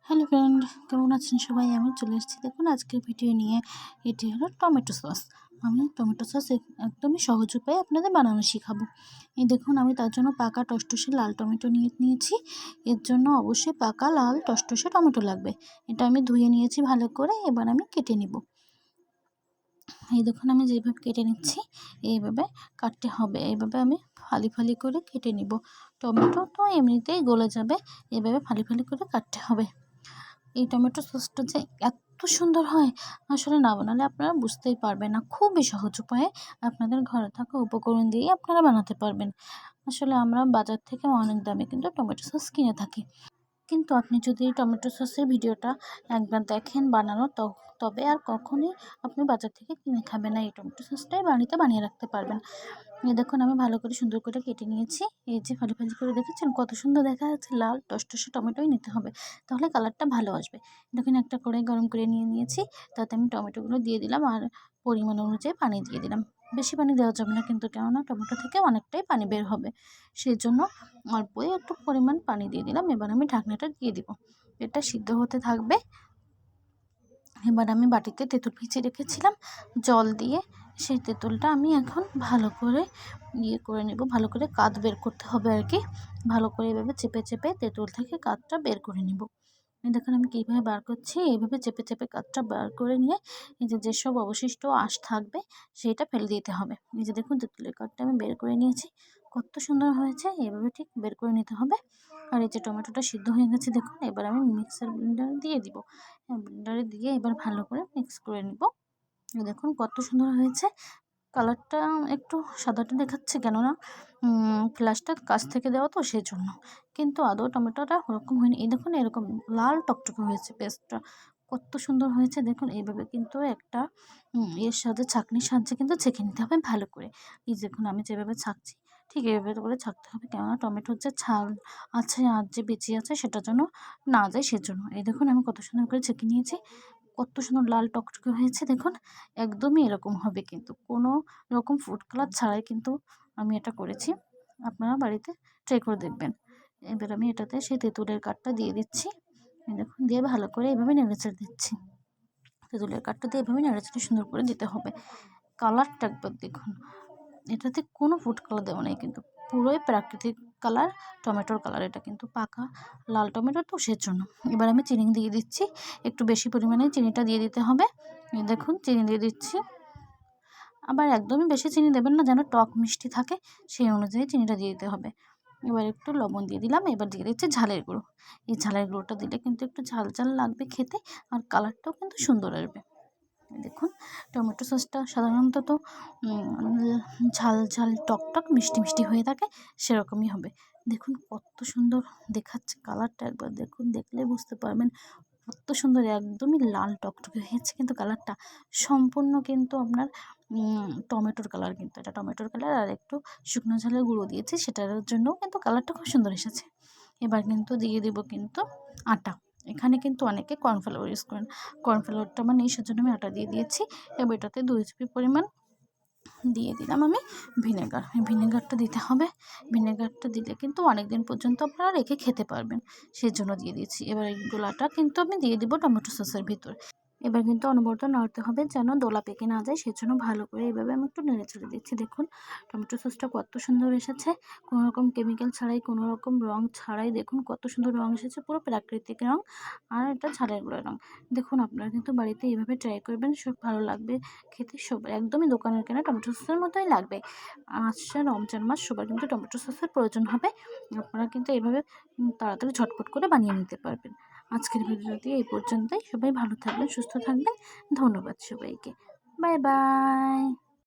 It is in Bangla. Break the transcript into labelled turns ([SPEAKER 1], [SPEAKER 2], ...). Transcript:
[SPEAKER 1] হ্যালো ফ্রেন্ড, কেমন আছেন সবাই? আমি চলে এসেছি দেখুন আজকের ভিডিও নিয়ে। এটি হলো টমেটো সস। আমি টমেটো সস একদমই সহজ উপায়ে আপনাদের বানানো শেখাবো। এই দেখুন আমি তার জন্য পাকা টসটসে লাল টমেটো নিয়েছি। এর জন্য অবশ্যই পাকা লাল টসটসে টমেটো লাগবে। এটা আমি ধুয়ে নিয়েছি ভালো করে, এবার আমি কেটে নিব। এই দেখুন আমি যেভাবে কেটে নিচ্ছি এইভাবে কাটতে হবে। এইভাবে আমি ফালি ফালি করে কেটে নিব। টমেটো তো এমনিতেই গলে যাবে, এইভাবে ফালি ফালি করে কাটতে হবে। এই টমেটো সসটা যে এত সুন্দর হয়, আসলে না বানালে আপনারা বুঝতেই পারবেন না। খুবই সহজ উপায়ে আপনাদের ঘরে থাকা উপকরণ দিয়েই আপনারা বানাতে পারবেন। আসলে আমরা বাজার থেকে অনেক দামে কিন্তু টমেটো সস কিনে থাকি, কিন্তু আপনি যদি এই টমেটো সসের ভিডিওটা একবার দেখেন বানানো, তবে আর কখনোই আপনি বাজার থেকে কিনে খাবেন না। এই টমেটো সসটাই বাড়িতে বানিয়ে রাখতে পারবেন। এই দেখুন আমি ভালো করে সুন্দর করে কেটে নিয়েছি। এই যে ফালি ফালি করে দেখেছেন কত সুন্দর দেখা যাচ্ছে, লাল টসটসে টমেটোই নিতে হবে, তাহলে কালারটা ভালো আসবে। দেখুন একটা কড়াই গরম করে নিয়েছি, তাতে আমি টমেটোগুলো দিয়ে দিলাম আর পরিমাণ অনুযায়ী পানি দিয়ে দিলাম। বেশি পানি দেওয়া যাবে না কিন্তু, কেননা টমেটো থেকে অনেকটাই পানি বের হবে, সেই জন্য অল্পই একটু পরিমাণ পানি দিয়ে দিলাম। এবার আমি ঢাকনাটা দিয়ে দিব, এটা সিদ্ধ হতে থাকবে। এবার আমি বাটিতে তেঁতুল ভিজিয়ে রেখেছিলাম জল দিয়ে, সেই তেঁতুলটা আমি এখন ভালো করে করে নেব। ভালো করে কাত বের করতে হবে আর কি। ভালো করে এভাবে চেপে চেপে তেঁতুল থেকে কাতটা বের করে নেব। দেখুন আমি কীভাবে বার করছি, এইভাবে চেপে চেপে কাতটা বার করে নিয়ে এই যে যেসব অবশিষ্ট আঁশ থাকবে সেইটা ফেলে দিতে হবে। এই যে দেখুন তেঁতুলের কাতটা আমি বের করে নিয়েছি, কত সুন্দর হয়েছে। এইভাবে ঠিক বের করে নিতে হবে। আর এই যে টমেটোটা সিদ্ধ হয়ে গেছে দেখুন, এবার আমি মিক্সার ব্লেন্ডারে দিয়ে দিব। ব্লেন্ডারে দিয়ে এবার ভালো করে মিক্স করে নিব। দেখুন কত সুন্দর হয়েছে। কালারটা একটু সাদাটা দেখাচ্ছে, কেননা ফ্ল্যাশটা কাছ থেকে দেওয়া তো সেজন্য, কিন্তু আদৌ টমেটোটা ওরকম হয়নি। এই দেখুন এরকম লাল টকটকে হয়েছে, পেস্টটা কত সুন্দর হয়েছে। দেখুন এইভাবে কিন্তু একটা এর সাথে ছাঁকনির সাহায্যে কিন্তু ছেঁকে নিতে হবে ভালো করে। এই দেখুন আমি যেভাবে ছাঁকছি ঠিক এইভাবে করে ছাঁকতে হবে, কেননা টমেটোর যে ছাল আছে আর যে বিচি আছে সেটা যেন না যায় সেজন্য। এই দেখুন আমি কত সুন্দর করে ছেঁকে নিয়েছি, কত সুন্দর লাল টকটকে হয়েছে। দেখুন একদমই এরকম হবে, কিন্তু কোনো রকম ফুড কালার ছাড়াই কিন্তু আমি এটা করেছি। আপনারা বাড়িতে ট্রাই করে দেখবেন। এবার আমি এটাতে সেই তেঁতুলের কাঠটা দিয়ে দিচ্ছি। দেখুন দিয়ে ভালো করে এভাবে নেড়েচেড়ে দিচ্ছি। তেঁতুলের কাঠটা দিয়ে এভাবে নেড়েচেড়ে সুন্দর করে দিতে হবে। কালারটা একবার দেখুন, এটাতে কোনো ফুড কালার দেওয়া নেই, কিন্তু পুরোই প্রাকৃতিক কালার, টমেটোর কালার। এটা কিন্তু পাকা লাল টমেটো তো সেজন্য। এবার আমি চিনি দিয়ে দিচ্ছি, একটু বেশি পরিমাণে চিনিটা দিয়ে দিতে হবে। দেখুন চিনি দিয়ে দিচ্ছি, আবার একদমই বেশি চিনি দেবেন না, যেন টক মিষ্টি থাকে সেই অনুযায়ী চিনিটা দিয়ে দিতে হবে। এবার একটু লবণ দিয়ে দিলাম। এবার দিয়ে দিচ্ছি ঝালের গুঁড়ো। এই ঝালের গুঁড়োটা দিলে কিন্তু একটু ঝাল ঝাল লাগবে খেতে, আর কালারটাও কিন্তু সুন্দর আসবে। দেখুন টমেটো সসটা সাধারণত তো ঝাল ঝাল টক টক মিষ্টি মিষ্টি হয়ে থাকে, সেরকমই হবে। দেখুন কত সুন্দর দেখাচ্ছে, কালারটা একবার দেখুন, দেখলে বুঝতে পারবেন কত সুন্দর, একদমই লাল টকটকে হয়েছে। কিন্তু কালারটা সম্পূর্ণ কিন্তু আপনার টমেটোর কালার, কিন্তু এটা টমেটোর কালার, আর একটু শুকনো ঝালের গুঁড়ো দিয়েছি, সেটার জন্যও কিন্তু কালারটা খুব সুন্দর এসেছে। এবার কিন্তু দিয়ে দিব কিন্তু আটা। এখানে কিন্তু অনেকে কর্নফ্লাওয়ার ইউজ করেন, কর্নফ্লাওয়ারটা আমার নেই সেজন্য আমি আটা দিয়ে দিয়েছি। এবার এটাতে 2 চিপি পরিমাণ দিয়ে দিলাম আমি ভিনেগার। ভিনেগারটা দিতে হবে, ভিনেগারটা দিলে কিন্তু অনেক দিন পর্যন্ত আপনারা রেখে খেতে পারবেন, সেজন্য দিয়ে দিয়েছি। এবার এই গোলাটা কিন্তু আমি দিয়ে দিব টমেটো সসের ভিতর। এবার কিন্তু অনবরত নাড়তে হবে যেন দোলা পেকে না যায়, সেজন্য ভালো করে এইভাবে আমি একটু নেড়ে ছেড়ে দিচ্ছি। দেখুন টমেটো সসটা কত সুন্দর এসেছে, কোনো রকম কেমিক্যাল ছাড়াই, কোনো রকম রং ছাড়াই। দেখুন কত সুন্দর রং এসেছে, পুরো প্রাকৃতিক রং, আর এটা ঝালের গুঁড়ো রং। দেখুন আপনারা কিন্তু বাড়িতে এইভাবে ট্রাই করবেন, সব ভালো লাগবে খেতে। সব একদমই দোকানের কেনা টমেটো সসের মতোই লাগবে। আসছে রমজান মাস, সবার কিন্তু টমেটো সসের প্রয়োজন হবে। আপনারা কিন্তু এইভাবে তাড়াতাড়ি ঝটপট করে বানিয়ে নিতে পারবেন। আজকের ভিডিওটি এই পর্যন্তই। সবাই ভালো থাকবেন, সুস্থ থাকবেন। ধন্যবাদ সবাইকে। Bye bye.